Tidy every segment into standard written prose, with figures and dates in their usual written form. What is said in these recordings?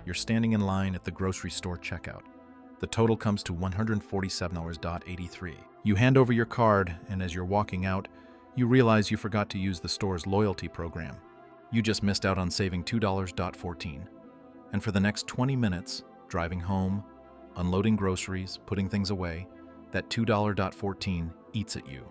You're standing in line at the grocery store checkout. The total comes to $147.83. You hand over your card, and as you're walking out, you realize you forgot to use the store's loyalty program. You just missed out on saving $2.14. And for the next 20 minutes, driving home, unloading groceries, putting things away, that $2.14 eats at you.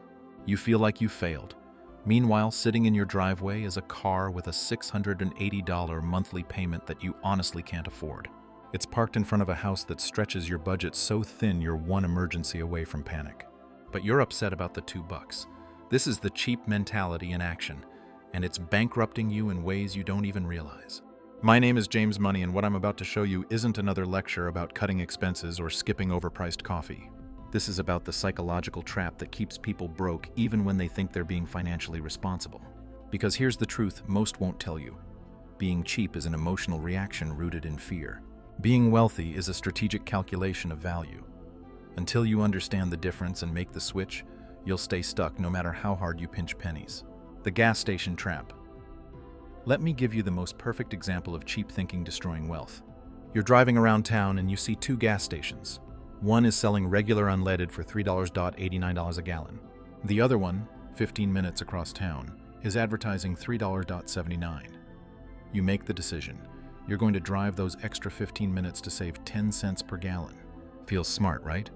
You feel like you failed. Meanwhile, sitting in your driveway is a car with a $680 monthly payment that you honestly can't afford. It's parked in front of a house that stretches your budget so thin you're one emergency away from panic. But you're upset about the $2. This is the cheap mentality in action, and it's bankrupting you in ways you don't even realize. My name is James Money, and what I'm about to show you isn't another lecture about cutting expenses or skipping overpriced coffee. This is about the psychological trap that keeps people broke even when they think they're being financially responsible. Because here's the truth most won't tell you. Being cheap is an emotional reaction rooted in fear. Being wealthy is a strategic calculation of value. Until you understand the difference and make the switch, you'll stay stuck no matter how hard you pinch pennies. The gas station trap. Let me give you the most perfect example of cheap thinking destroying wealth. You're driving around town and you see two gas stations. One is selling regular unleaded for $3.89 a gallon. The other one, 15 minutes across town, is advertising $3.79. You make the decision. You're going to drive those extra 15 minutes to save 10 cents per gallon. Feels smart, right?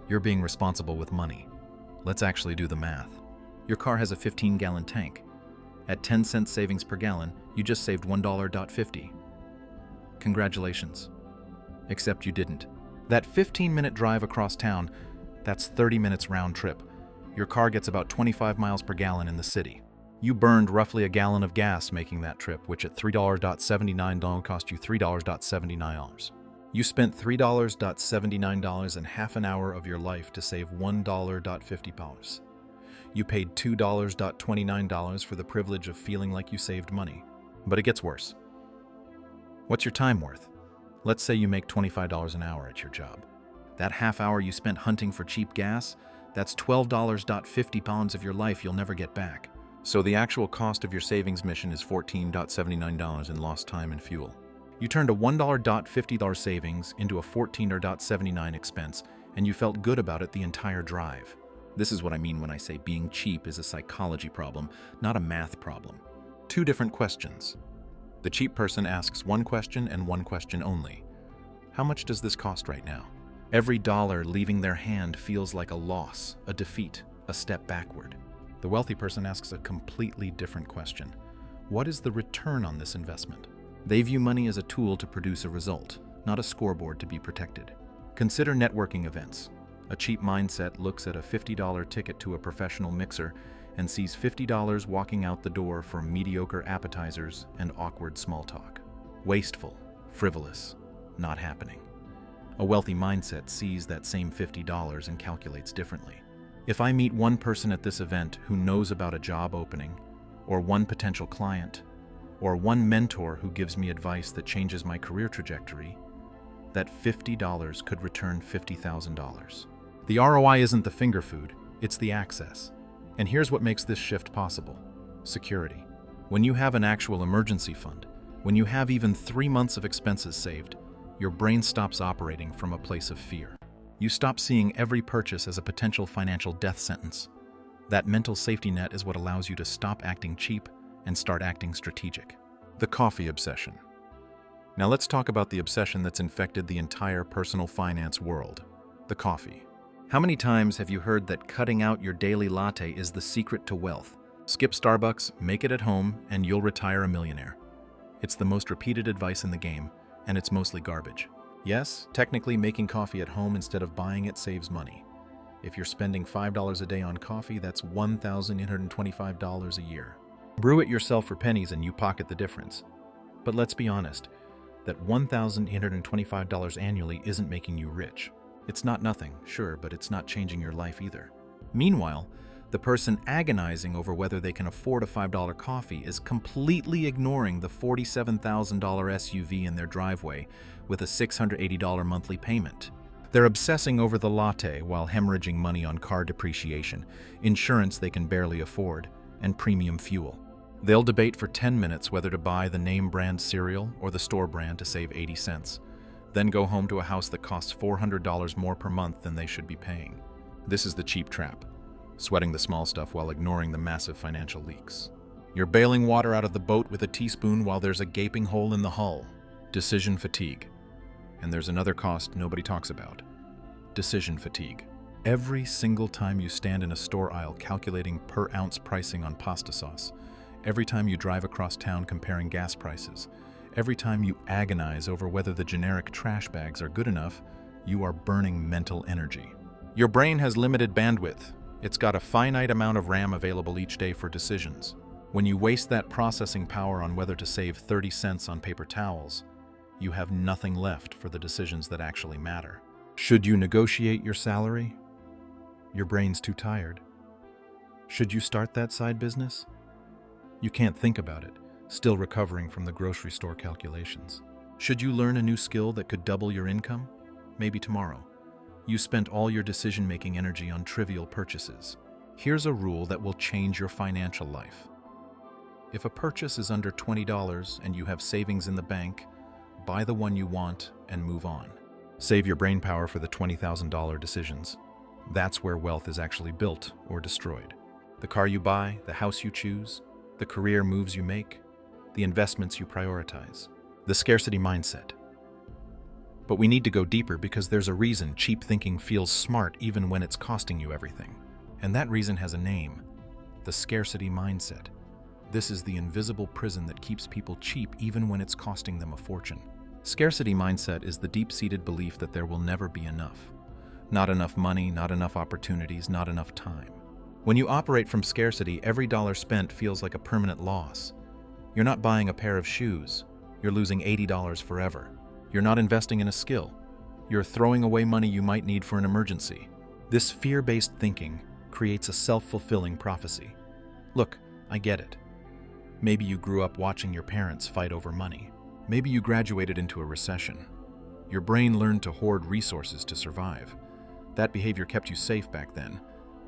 You're being responsible with money. Let's actually do the math. Your car has a 15-gallon tank. At 10 cents savings per gallon, you just saved $1.50. Congratulations. Except you didn't. That 15-minute drive across town, that's 30 minutes round trip. Your car gets about 25 miles per gallon in the city. You burned roughly a gallon of gas making that trip, which at $3.79 cost you $3.79. You spent $3.79 in half an hour of your life to save $1.50. You paid $2.29 for the privilege of feeling like you saved money. But it gets worse. What's your time worth? Let's say you make $25 an hour at your job. That half hour you spent hunting for cheap gas, that's $12.50 of your life you'll never get back. So the actual cost of your savings mission is $14.79 in lost time and fuel. You turned a $1.50 savings into a $14.79 expense, and you felt good about it the entire drive. This is what I mean when I say being cheap is a psychology problem, not a math problem. Two different questions. The cheap person asks one question and one question only. How much does this cost right now? Every dollar leaving their hand feels like a loss, a defeat, a step backward. The wealthy person asks a completely different question. What is the return on this investment? They view money as a tool to produce a result, not a scoreboard to be protected. Consider networking events. A cheap mindset looks at a $50 ticket to a professional mixer and sees $50 walking out the door for mediocre appetizers and awkward small talk. Wasteful, frivolous, not happening. A wealthy mindset sees that same $50 and calculates differently. If I meet one person at this event who knows about a job opening, or one potential client, or one mentor who gives me advice that changes my career trajectory, that $50 could return $50,000. The ROI isn't the finger food, it's the access. And here's what makes this shift possible: security. When you have an actual emergency fund, when you have even 3 months of expenses saved, your brain stops operating from a place of fear. You stop seeing every purchase as a potential financial death sentence. That mental safety net is what allows you to stop acting cheap and start acting strategic. The coffee obsession. Now let's talk about the obsession that's infected the entire personal finance world: the coffee. How many times have you heard that cutting out your daily latte is the secret to wealth? Skip Starbucks, make it at home, and you'll retire a millionaire. It's the most repeated advice in the game, and it's mostly garbage. Yes, technically making coffee at home instead of buying it saves money. If you're spending $5 a day on coffee, that's $1,825 a year. Brew it yourself for pennies and you pocket the difference. But let's be honest, that $1,825 annually isn't making you rich. It's not nothing, sure, but it's not changing your life either. Meanwhile, the person agonizing over whether they can afford a $5 coffee is completely ignoring the $47,000 SUV in their driveway with a $680 monthly payment. They're obsessing over the latte while hemorrhaging money on car depreciation, insurance they can barely afford, and premium fuel. They'll debate for 10 minutes whether to buy the name brand cereal or the store brand to save 80 cents, then go home to a house that costs $400 more per month than they should be paying. This is the cheap trap, sweating the small stuff while ignoring the massive financial leaks. You're bailing water out of the boat with a teaspoon while there's a gaping hole in the hull. Decision fatigue. And there's another cost nobody talks about. Decision fatigue. Every single time you stand in a store aisle calculating per ounce pricing on pasta sauce, every time you drive across town comparing gas prices, every time you agonize over whether the generic trash bags are good enough, you are burning mental energy. Your brain has limited bandwidth. It's got a finite amount of RAM available each day for decisions. When you waste that processing power on whether to save 30 cents on paper towels, you have nothing left for the decisions that actually matter. Should you negotiate your salary? Your brain's too tired. Should you start that side business? You can't think about it, still recovering from the grocery store calculations. Should you learn a new skill that could double your income? Maybe tomorrow. You spent all your decision-making energy on trivial purchases. Here's a rule that will change your financial life. If a purchase is under $20 and you have savings in the bank, buy the one you want and move on. Save your brain power for the $20,000 decisions. That's where wealth is actually built or destroyed. The car you buy, the house you choose, the career moves you make, the investments you prioritize. The scarcity mindset. But we need to go deeper because there's a reason cheap thinking feels smart even when it's costing you everything. And that reason has a name: the scarcity mindset. This is the invisible prison that keeps people cheap even when it's costing them a fortune. Scarcity mindset is the deep-seated belief that there will never be enough. Not enough money, not enough opportunities, not enough time. When you operate from scarcity, every dollar spent feels like a permanent loss. You're not buying a pair of shoes. You're losing $80 forever. You're not investing in a skill. You're throwing away money you might need for an emergency. This fear-based thinking creates a self-fulfilling prophecy. Look, I get it. Maybe you grew up watching your parents fight over money. Maybe you graduated into a recession. Your brain learned to hoard resources to survive. That behavior kept you safe back then,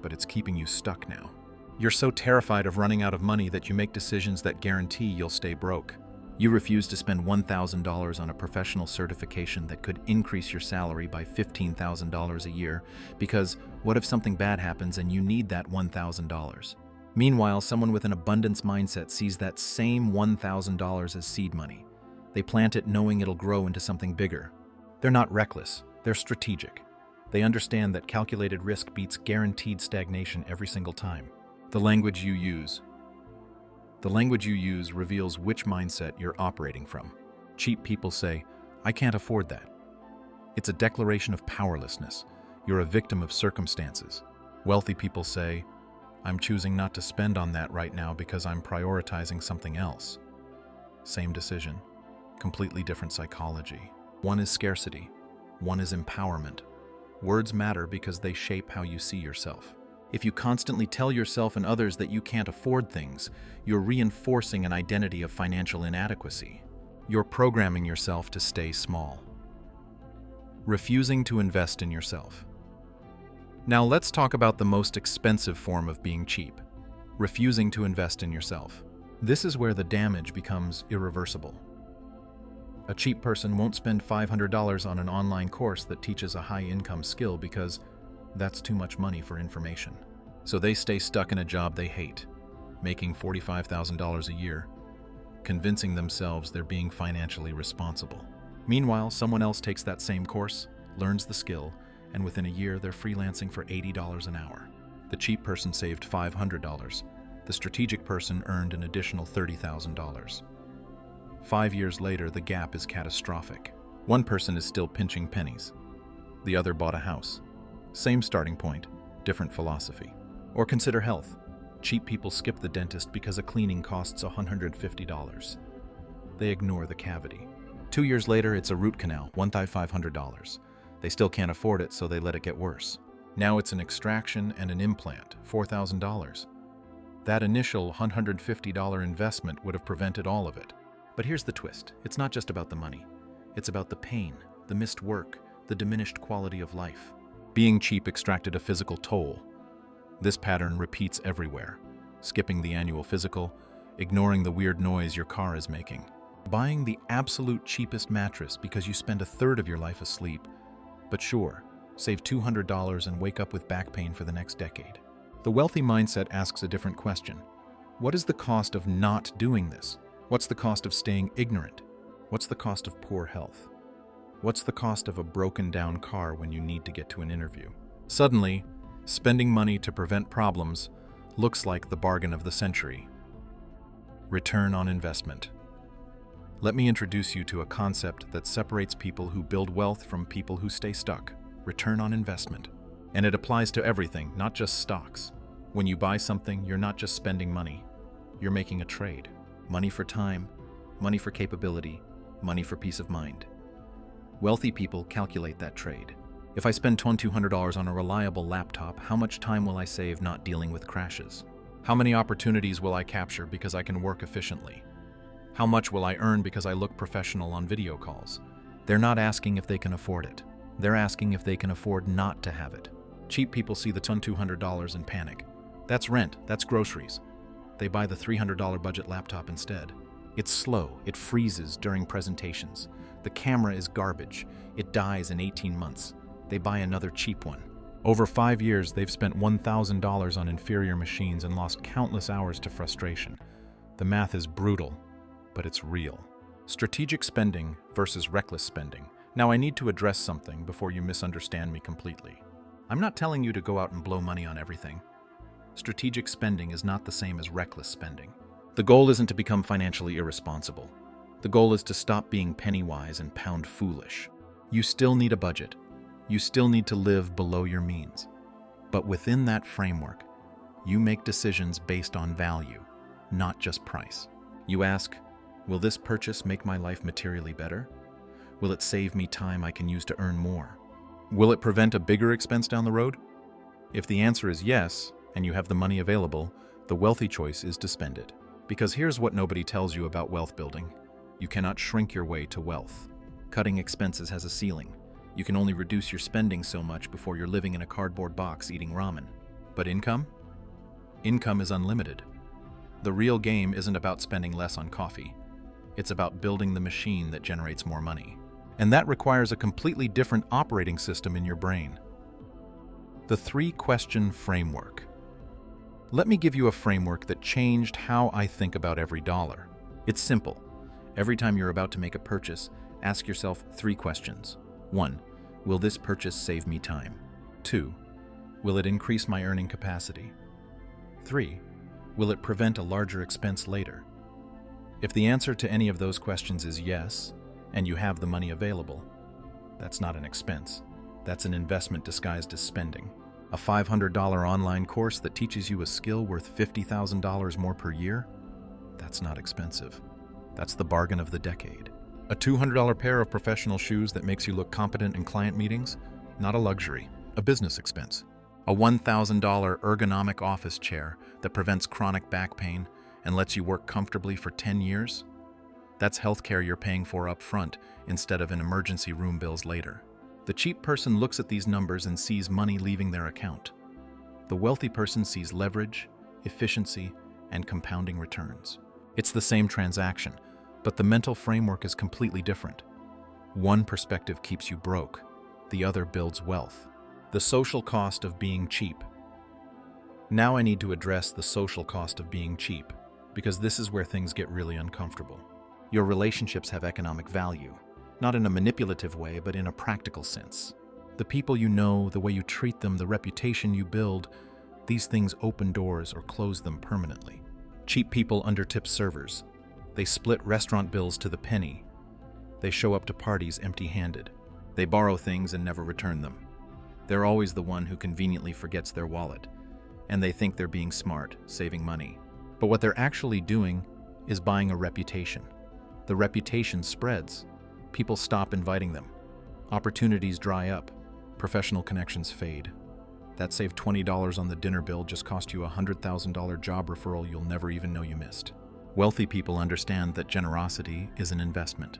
but it's keeping you stuck now. You're so terrified of running out of money that you make decisions that guarantee you'll stay broke. You refuse to spend $1,000 on a professional certification that could increase your salary by $15,000 a year because what if something bad happens and you need that $1,000? Meanwhile, someone with an abundance mindset sees that same $1,000 as seed money. They plant it knowing it'll grow into something bigger. They're not reckless, they're strategic. They understand that calculated risk beats guaranteed stagnation every single time. The language you use reveals which mindset you're operating from. Cheap people say, "I can't afford that." It's a declaration of powerlessness. You're a victim of circumstances. Wealthy people say, "I'm choosing not to spend on that right now because I'm prioritizing something else." Same decision, completely different psychology. One is scarcity, one is empowerment. Words matter because they shape how you see yourself. If you constantly tell yourself and others that you can't afford things, you're reinforcing an identity of financial inadequacy. You're programming yourself to stay small. Refusing to invest in yourself. Now let's talk about the most expensive form of being cheap: refusing to invest in yourself. This is where the damage becomes irreversible. A cheap person won't spend $500 on an online course that teaches a high-income skill because that's too much money for information. So they stay stuck in a job they hate, making $45,000 a year, convincing themselves they're being financially responsible. Meanwhile, someone else takes that same course, learns the skill, and within a year they're freelancing for $80 an hour. The cheap person saved $500. The strategic person earned an additional $30,000. 5 years later, the gap is catastrophic. One person is still pinching pennies. The other bought a house. Same starting point, different philosophy. Or consider health. Cheap people skip the dentist because a cleaning costs $150. They ignore the cavity. 2 years later, it's a root canal, $1,500. They still can't afford it, so they let it get worse. Now it's an extraction and an implant, $4,000. That initial $150 investment would have prevented all of it. But here's the twist. It's not just about the money. It's about the pain, the missed work, the diminished quality of life. Being cheap extracted a physical toll. This pattern repeats everywhere. Skipping the annual physical, ignoring the weird noise your car is making. Buying the absolute cheapest mattress because you spend a third of your life asleep. But sure, save $200 and wake up with back pain for the next decade. The wealthy mindset asks a different question. What is the cost of not doing this? What's the cost of staying ignorant? What's the cost of poor health? What's the cost of a broken down car when you need to get to an interview? Suddenly, spending money to prevent problems looks like the bargain of the century. Return on investment. Let me introduce you to a concept that separates people who build wealth from people who stay stuck. Return on investment. And it applies to everything, not just stocks. When you buy something, you're not just spending money. You're making a trade. Money for time, money for capability, money for peace of mind. Wealthy people calculate that trade. If I spend $2,200 on a reliable laptop, how much time will I save not dealing with crashes? How many opportunities will I capture because I can work efficiently? How much will I earn because I look professional on video calls? They're not asking if they can afford it. They're asking if they can afford not to have it. Cheap people see the $200 and panic. That's rent, that's groceries. They buy the $300 budget laptop instead. It's slow, it freezes during presentations. The camera is garbage, it dies in 18 months. They buy another cheap one. Over 5 years, they've spent $1,000 on inferior machines and lost countless hours to frustration. The math is brutal, but it's real. Strategic spending versus reckless spending. Now I need to address something before you misunderstand me completely. I'm not telling you to go out and blow money on everything. Strategic spending is not the same as reckless spending. The goal isn't to become financially irresponsible. The goal is to stop being penny-wise and pound foolish. You still need a budget. You still need to live below your means. But within that framework, you make decisions based on value, not just price. You ask, will this purchase make my life materially better? Will it save me time I can use to earn more? Will it prevent a bigger expense down the road? If the answer is yes, and you have the money available, the wealthy choice is to spend it. Because here's what nobody tells you about wealth building. You cannot shrink your way to wealth. Cutting expenses has a ceiling. You can only reduce your spending so much before you're living in a cardboard box eating ramen. But income? Income is unlimited. The real game isn't about spending less on coffee. It's about building the machine that generates more money. And that requires a completely different operating system in your brain. The 3-question framework. Let me give you a framework that changed how I think about every dollar. It's simple. Every time you're about to make a purchase, ask yourself 3 questions. 1. Will this purchase save me time? 2. Will it increase my earning capacity? 3. Will it prevent a larger expense later? If the answer to any of those questions is yes, and you have the money available, that's not an expense. That's an investment disguised as spending. A $500 online course that teaches you a skill worth $50,000 more per year? That's not expensive. That's the bargain of the decade. A $200 pair of professional shoes that makes you look competent in client meetings? Not a luxury, a business expense. A $1,000 ergonomic office chair that prevents chronic back pain and lets you work comfortably for 10 years? That's healthcare you're paying for up front instead of in emergency room bills later. The cheap person looks at these numbers and sees money leaving their account. The wealthy person sees leverage, efficiency, and compounding returns. It's the same transaction, but the mental framework is completely different. One perspective keeps you broke, the other builds wealth. The social cost of being cheap. Now I need to address the social cost of being cheap, because this is where things get really uncomfortable. Your relationships have economic value, not in a manipulative way, but in a practical sense. The people you know, the way you treat them, the reputation you build, these things open doors or close them permanently. Cheap people undertip servers. They split restaurant bills to the penny. They show up to parties empty-handed. They borrow things and never return them. They're always the one who conveniently forgets their wallet, and they think they're being smart, saving money. But what they're actually doing is buying a reputation. The reputation spreads. People stop inviting them. Opportunities dry up. Professional connections fade. That saved $20 on the dinner bill just cost you a $100,000 job referral you'll never even know you missed. Wealthy people understand that generosity is an investment.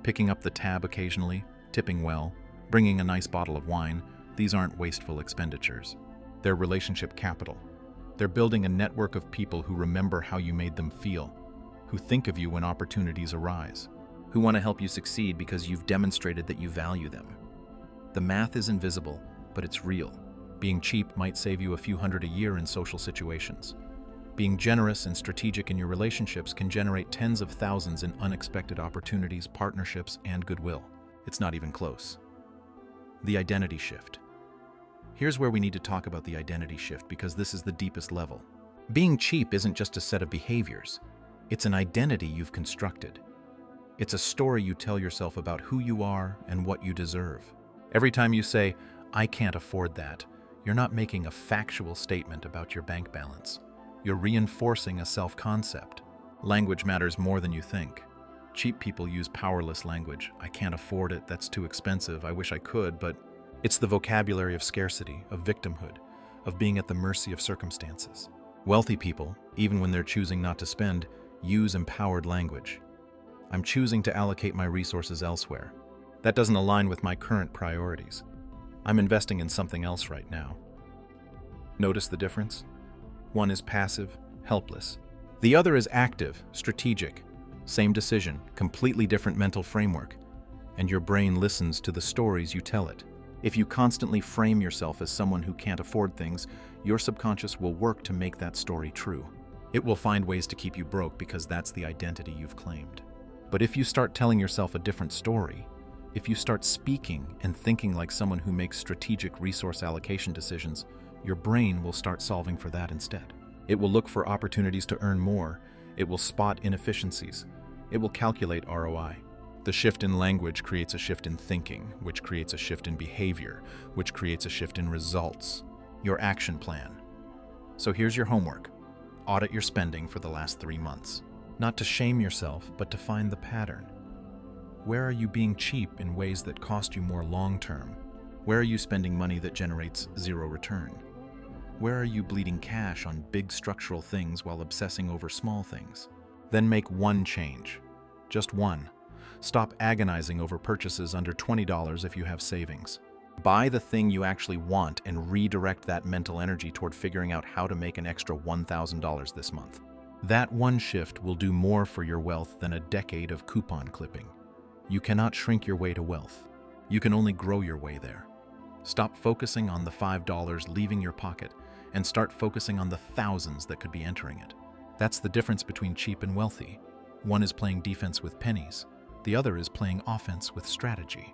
Picking up the tab occasionally, tipping well, bringing a nice bottle of wine, these aren't wasteful expenditures. They're relationship capital. They're building a network of people who remember how you made them feel, who think of you when opportunities arise, who want to help you succeed because you've demonstrated that you value them. The math is invisible, but it's real. Being cheap might save you a few hundred a year in social situations. Being generous and strategic in your relationships can generate tens of thousands in unexpected opportunities, partnerships, and goodwill. It's not even close. The identity shift. Here's where we need to talk about the identity shift because this is the deepest level. Being cheap isn't just a set of behaviors. It's an identity you've constructed. It's a story you tell yourself about who you are and what you deserve. Every time you say, "I can't afford that," you're not making a factual statement about your bank balance. You're reinforcing a self-concept. Language matters more than you think. Cheap people use powerless language. "I can't afford it, that's too expensive, I wish I could," but it's the vocabulary of scarcity, of victimhood, of being at the mercy of circumstances. Wealthy people, even when they're choosing not to spend, use empowered language. "I'm choosing to allocate my resources elsewhere. That doesn't align with my current priorities. I'm investing in something else right now." Notice the difference? One is passive, helpless. The other is active, strategic. Same decision, completely different mental framework. And your brain listens to the stories you tell it. If you constantly frame yourself as someone who can't afford things, your subconscious will work to make that story true. It will find ways to keep you broke because that's the identity you've claimed. But if you start telling yourself a different story, if you start speaking and thinking like someone who makes strategic resource allocation decisions, your brain will start solving for that instead. It will look for opportunities to earn more. It will spot inefficiencies. It will calculate ROI. The shift in language creates a shift in thinking, which creates a shift in behavior, which creates a shift in results. Your action plan. So here's your homework. Audit your spending for the last 3 months. Not to shame yourself, but to find the pattern. Where are you being cheap in ways that cost you more long-term? Where are you spending money that generates zero return? Where are you bleeding cash on big structural things while obsessing over small things? Then make one change. Just one. Stop agonizing over purchases under $20 if you have savings. Buy the thing you actually want and redirect that mental energy toward figuring out how to make an extra $1,000 this month. That one shift will do more for your wealth than a decade of coupon clipping. You cannot shrink your way to wealth. You can only grow your way there. Stop focusing on the $5 leaving your pocket and start focusing on the thousands that could be entering it. That's the difference between cheap and wealthy. One is playing defense with pennies. The other is playing offense with strategy.